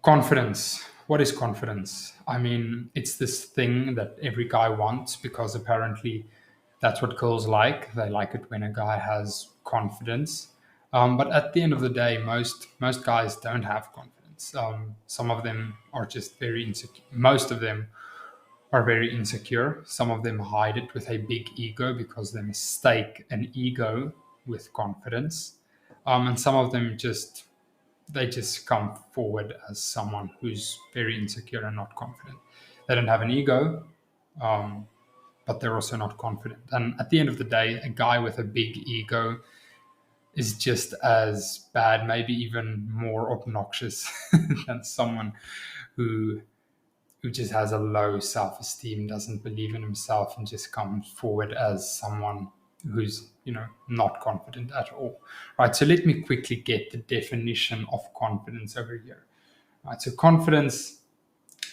Confidence. What is confidence? I mean, it's this thing that every guy wants because apparently that's what girls like. They like it when a guy has confidence. But at the end of the day, most guys don't have confidence. Some of them are just very insecure. Most of them are very insecure. Some of them hide it with a big ego because they mistake an ego with confidence. And some of them just come forward as someone who's very insecure and not confident. They don't have an ego, um, but they're also not confident. And at the end of the day, a guy with a big ego is just as bad, maybe even more obnoxious than someone who just has a low self-esteem, doesn't believe in himself, and just comes forward as someone who's not confident at all. Right. So let me quickly get the definition of confidence over here. Right. So confidence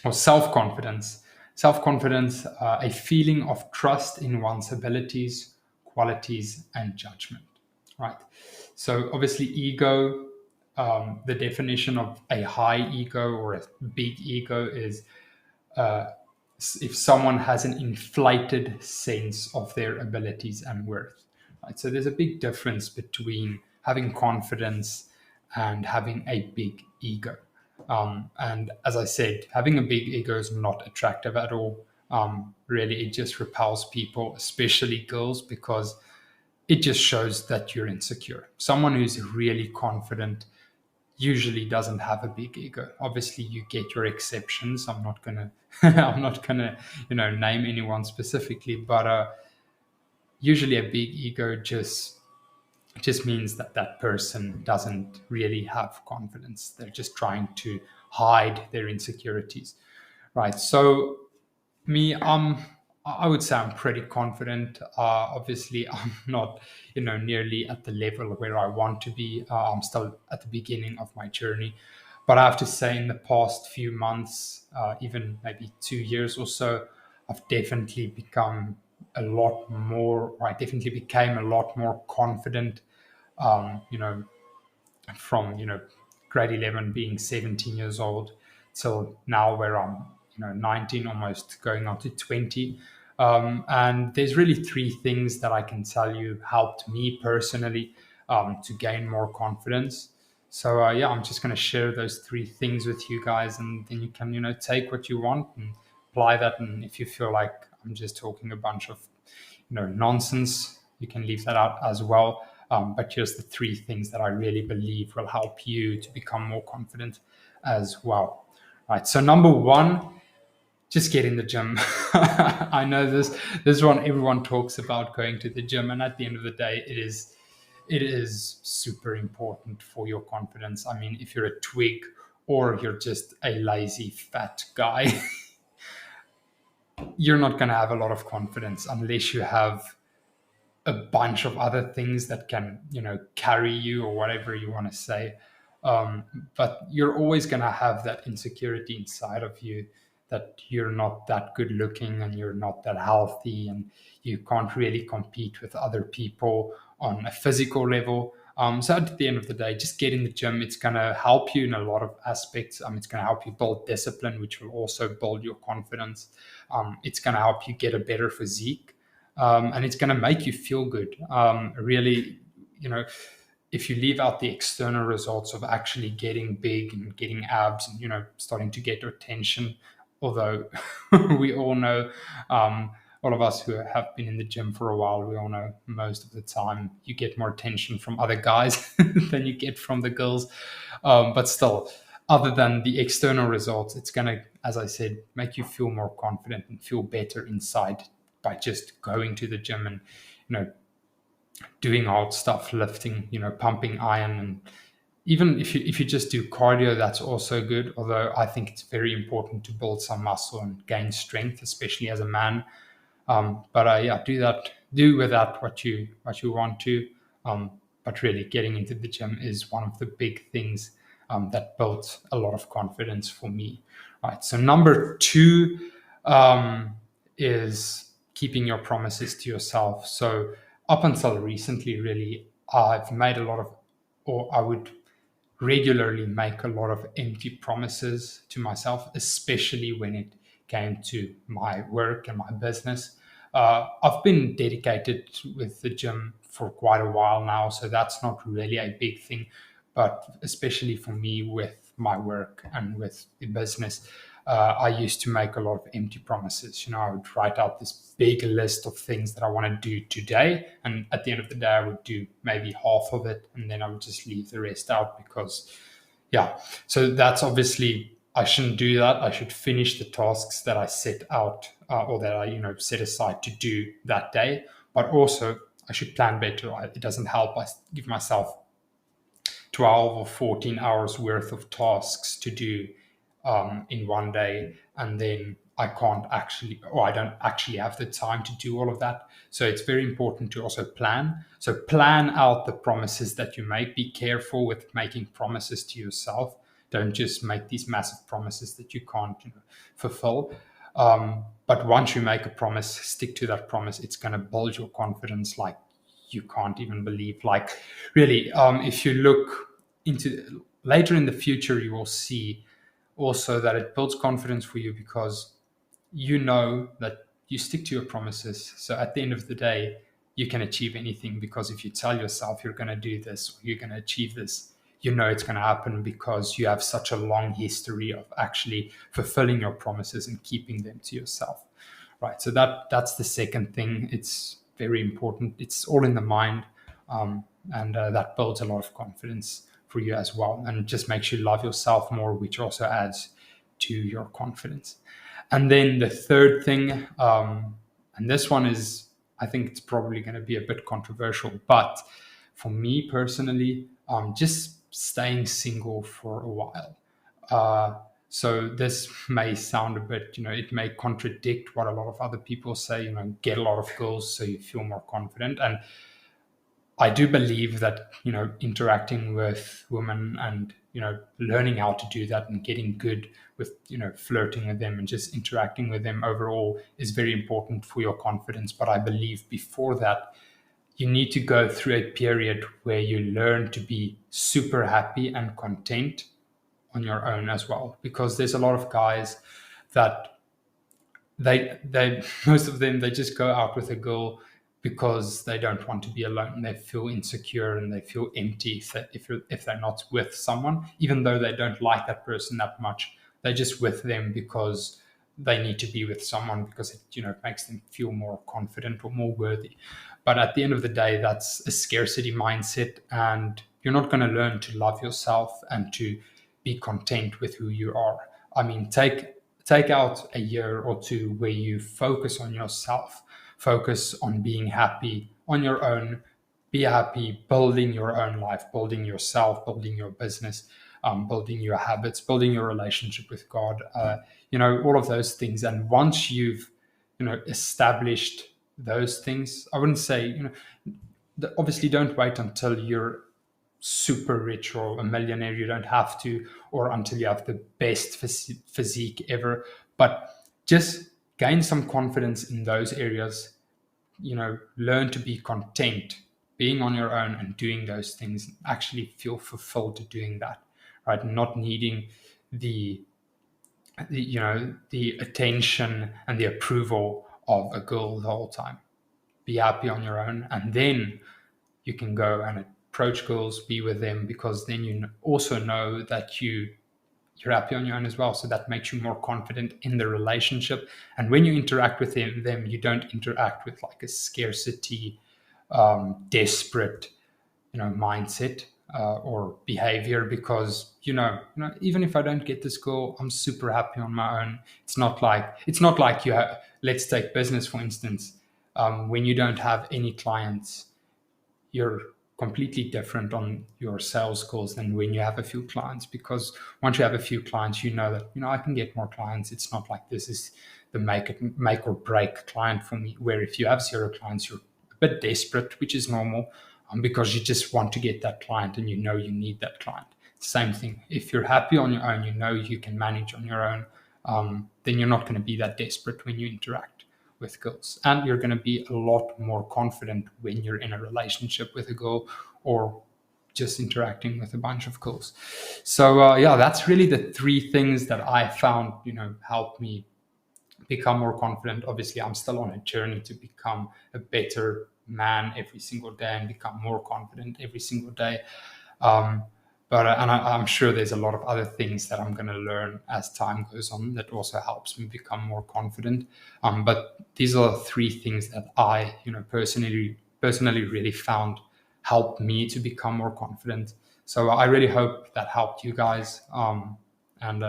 or self-confidence. Self-confidence, a feeling of trust in one's abilities, qualities, and judgment. Right. So obviously, ego. The definition of a high ego or a big ego is if someone has an inflated sense of their abilities and worth. Right? So there's a big difference between having confidence and having a big ego. And as I said, having a big ego is not attractive at all. Really, it just repels people, especially girls, because it just shows that you're insecure. Someone who's really confident usually doesn't have a big ego. Obviously, you get your exceptions. I'm not gonna, I'm not gonna, name anyone specifically, but usually a big ego just means that that person doesn't really have confidence. They're just trying to hide their insecurities, right? So me, I would say I'm pretty confident. Obviously, I'm not, nearly at the level where I want to be. I'm still at the beginning of my journey, but I have to say, in the past few months, even maybe 2 years or so, I've definitely become a lot more. I definitely became a lot more confident. Um, you know, from grade 11 being 17 years old till now where I'm 19, almost going on to 20. And there's really three things that I can tell you helped me personally to gain more confidence. So yeah, I'm just going to share those three things with you guys, and then you can take what you want and apply that. And if you feel like I'm just talking a bunch of nonsense, you can leave that out as well. But here's the three things that I really believe will help you to become more confident as well. Right. So number one, just get in the gym. I know this one everyone talks about, going to the gym, and at the end of the day, it is super important for your confidence. I mean, if you're a twig or you're just a lazy fat guy, you're not going to have a lot of confidence unless you have a bunch of other things that can carry you, or whatever you want to say. But you're always going to have that insecurity inside of you, that you're not that good looking and you're not that healthy and you can't really compete with other people on a physical level. So at the end of the day, just get in the gym. It's going to help you in a lot of aspects. It's going to help you build discipline, which will also build your confidence. It's going to help you get a better physique, and it's going to make you feel good. Really, if you leave out the external results of actually getting big and getting abs and starting to get attention, although we all know, all of us who have been in the gym for a while, we all know most of the time you get more attention from other guys than you get from the girls. But still, other than the external results, it's going to, as I said, make you feel more confident and feel better inside by just going to the gym and doing hard stuff, lifting, pumping iron. And even if you just do cardio, that's also good. Although I think it's very important to build some muscle and gain strength, especially as a man. But yeah, do with that what you want to. But really, getting into the gym is one of the big things that built a lot of confidence for me. Right. So number two is keeping your promises to yourself. So up until recently, really, I've made a lot of, or I would regularly make a lot of empty promises to myself, especially when it came to my work and my business. I've been dedicated with the gym for quite a while now, so that's not really a big thing. But especially for me with my work and with the business, I used to make a lot of empty promises. I would write out this big list of things that I want to do today, and at the end of the day, I would do maybe half of it, and then I would just leave the rest out because, yeah. So that's obviously I shouldn't do that. I should finish the tasks that I set out or that I set aside to do that day. But also, I should plan better. It doesn't help. I give myself 12 or 14 hours worth of tasks to do in one day, and then I can't actually, or I don't actually have the time to do all of that. So it's very important to also plan. So plan out the promises that you make. Be careful with making promises to yourself. Don't just make these massive promises that you can't fulfill. But once you make a promise, stick to that promise. It's going to build your confidence like you can't even believe. Like, really, if you look into later in the future, you will see also that it builds confidence for you because you know that you stick to your promises. So at the end of the day, you can achieve anything because if you tell yourself you're going to do this, or you're going to achieve this, it's going to happen because you have such a long history of actually fulfilling your promises and keeping them to yourself. Right. So that's the second thing. It's very important. It's all in the mind, and that builds a lot of confidence for you as well, and it just makes you love yourself more, which also adds to your confidence. And then the third thing, and this one is, I think it's probably going to be a bit controversial, but for me personally, just staying single for a while. So this may sound a bit, it may contradict what a lot of other people say, get a lot of girls so you feel more confident. And I do believe that, interacting with women and, learning how to do that and getting good with, flirting with them and just interacting with them overall is very important for your confidence. But I believe before that, you need to go through a period where you learn to be super happy and content on your own as well. Because there's a lot of guys that they most of them, they just go out with a girl because they don't want to be alone. They feel insecure and they feel empty if they're not with someone, even though they don't like that person that much. They're just with them because they need to be with someone because it makes them feel more confident or more worthy. But at the end of the day, that's a scarcity mindset, and you're not going to learn to love yourself and to be content with who you are. I mean, take out a year or two where you focus on yourself, focus on being happy on your own, be happy building your own life, building yourself, building your business, building your habits, building your relationship with God, all of those things. And once you've, established those things, I wouldn't say, obviously don't wait until you're super rich or a millionaire. You don't have to, or until you have the best physique ever, but just gain some confidence in those areas. Learn to be content being on your own and doing those things, actually feel fulfilled doing that, right? Not needing the attention and the approval of a girl the whole time. Be happy on your own, and then you can go and approach girls, be with them, because then you also know that you're happy on your own as well. So that makes you more confident in the relationship. And when you interact with them, you don't interact with like a scarcity, desperate, mindset or behavior, because even if I don't get this girl, I'm super happy on my own. It's not like you have. Let's take business for instance. When you don't have any clients, you're completely different on your sales goals than when you have a few clients, because once you have a few clients, you know that I can get more clients. It's not like this is the make or break client for me, where if you have zero clients, you're a bit desperate, which is normal, because you just want to get that client and you need that client. Same thing, if you're happy on your own, you can manage on your own, then you're not going to be that desperate when you interact with girls, and you're going to be a lot more confident when you're in a relationship with a girl, or just interacting with a bunch of calls. So yeah, that's really the three things that I found, help me become more confident. Obviously, I'm still on a journey to become a better man every single day and become more confident every single day. Um, I'm sure there's a lot of other things that I'm going to learn as time goes on that also helps me become more confident. But these are three things that I, personally really found helped me to become more confident. So I really hope that helped you guys. And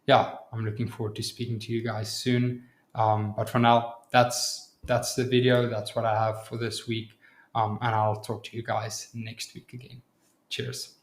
Yeah, I'm looking forward to speaking to you guys soon. But for now, that's the video. That's what I have for this week. And I'll talk to you guys next week again. Cheers.